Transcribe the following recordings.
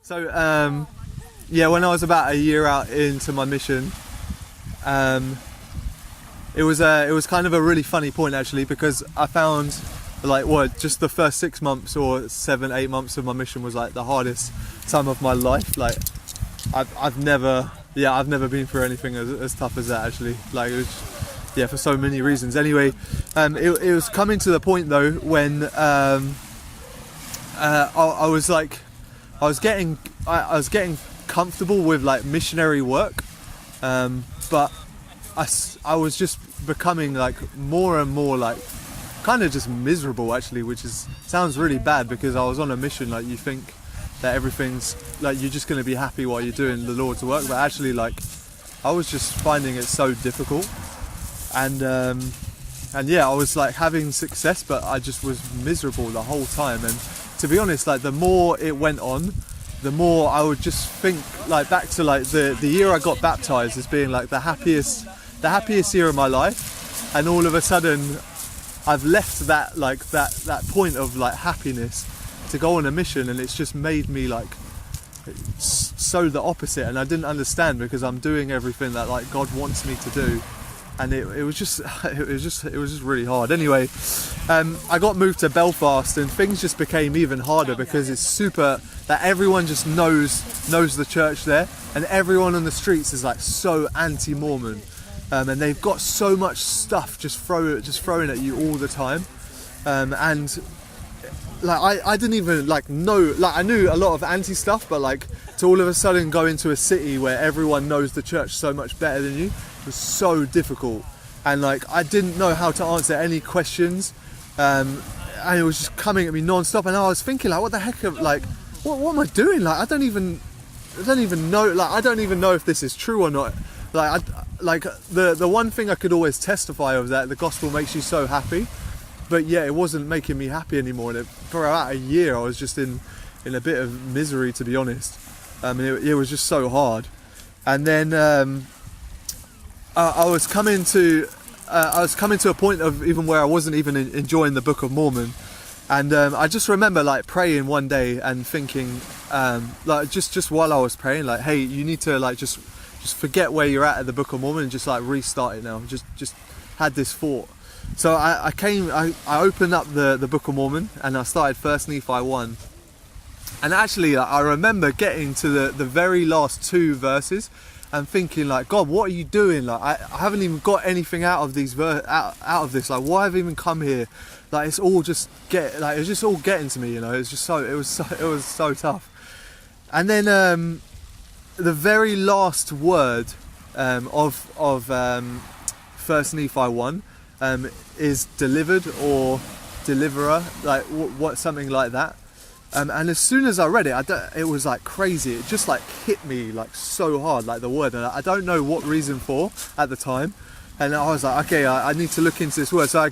So, yeah, when I was about a year out into my mission, it was kind of a really funny point actually, because I found just the first 6 months or 7-8 months of my mission was like the hardest time of my life. Like I've never been through anything as tough as that actually. Like it was, yeah, for so many reasons. Anyway, it was coming to the point though when I was getting comfortable with like missionary work, but I was just becoming like more and more like kind of just miserable actually, which sounds really bad because I was on a mission. Like you think that everything's like you're just going to be happy while you're doing the Lord's work, but actually like I was just finding it so difficult, and yeah, I was like having success, but I just was miserable the whole time. And to be honest, like the more it went on, the more I would just think like back to like the year I got baptized as being like the happiest year of my life, and all of a sudden I've left that point of like happiness to go on a mission, and it's just made me like so the opposite. And I didn't understand because I'm doing everything that like God wants me to do, and it was just really hard. Anyway, I got moved to Belfast, and things just became even harder because it's super that everyone just knows the church there, and everyone on the streets is like so anti-Mormon, and they've got so much stuff just thrown at you all the time, and like I didn't even like know, like I knew a lot of anti stuff, but like to all of a sudden go into a city where everyone knows the church so much better than you was so difficult. And like I didn't know how to answer any questions, and it was just coming at me non-stop, and I was thinking like what the heck, like what am I doing? Like I don't even know, like I don't even know if this is true or not. Like the one thing I could always testify of that the gospel makes you so happy, but yeah, it wasn't making me happy anymore. And for about a year I was just in a bit of misery, to be honest. It was just so hard. And then I was coming to a point of even where I wasn't even enjoying the Book of Mormon, and I just remember like praying one day and thinking, like just while I was praying, like, hey, you need to like just forget where you're at the Book of Mormon and just like restart it now. Just had this thought. So I opened up the Book of Mormon and I started 1 Nephi 1. And actually I remember getting to the very last 2 verses and thinking like, God, what are you doing? Like I haven't even got anything out of these out of this. Like why have I even come here? Like it's all just it's just all getting to me, you know. It was so tough. And then the very last word of 1 Nephi 1 is delivered or deliverer, like what something like that. And as soon as I read it, it was like crazy. It just like hit me like so hard, like the word. And I don't know what reason for at the time. And I was like, okay, I need to look into this word. So I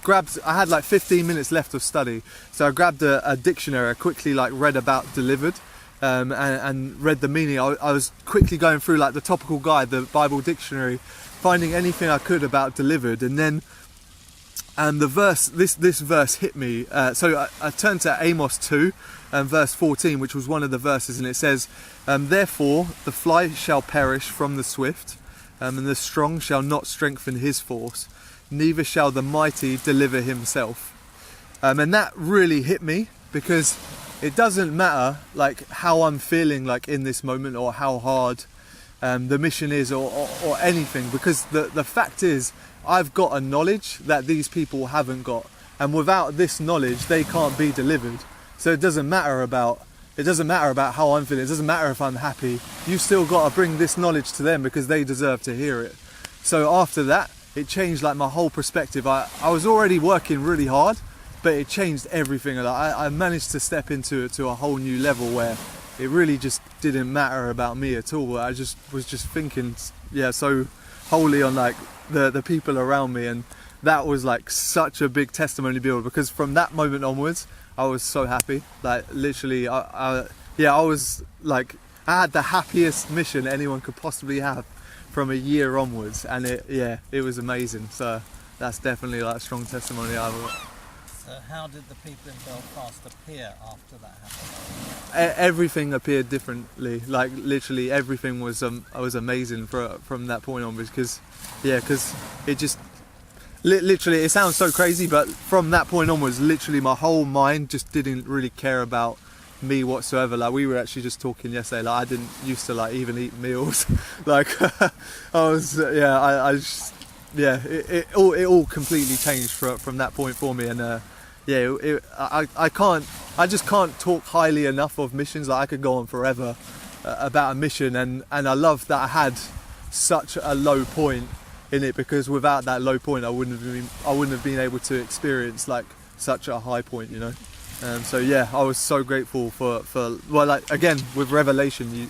had like 15 minutes left of study. So I grabbed a dictionary. I quickly like read about delivered, and read the meaning. I was quickly going through like the topical guide, the Bible dictionary, finding anything I could about delivered. And then the verse, this verse hit me. So I turned to Amos 2 and verse 14, which was one of the verses, and it says, therefore the fly shall perish from the swift, and the strong shall not strengthen his force, neither shall the mighty deliver himself. And that really hit me, because it doesn't matter like how I'm feeling like in this moment, or how hard the mission is, or anything, because the fact is I've got a knowledge that these people haven't got, and without this knowledge they can't be delivered. So it doesn't matter about how I'm feeling. It doesn't matter if I'm happy. You've still got to bring this knowledge to them because they deserve to hear it. So after that, it changed like my whole perspective. I was already working really hard, but it changed everything. I managed to step into a whole new level where it really just didn't matter about me at all. I just was just thinking, yeah, so wholly on like the people around me, and that was like such a big testimony build, because from that moment onwards I was so happy. Like literally I was like, I had the happiest mission anyone could possibly have from a year onwards, and it was amazing. So that's definitely like a strong testimony I've got. So how did the people in Belfast appear after that happened? Everything appeared differently. Like literally everything was amazing from that point onwards. Because it just literally, it sounds so crazy, but from that point onwards, literally my whole mind just didn't really care about me whatsoever. Like we were actually just talking yesterday, like I didn't used to like even eat meals. Like I was I just, it all completely changed from that point for me. And I just can't talk highly enough of missions. Like I could go on forever about a mission, and I love that I had such a low point in it, because without that low point I wouldn't have been able to experience like such a high point, you know. So yeah, I was so grateful for well, like again with revelation,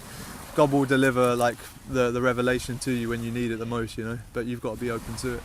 God will deliver like the revelation to you when you need it the most, you know, but you've got to be open to it.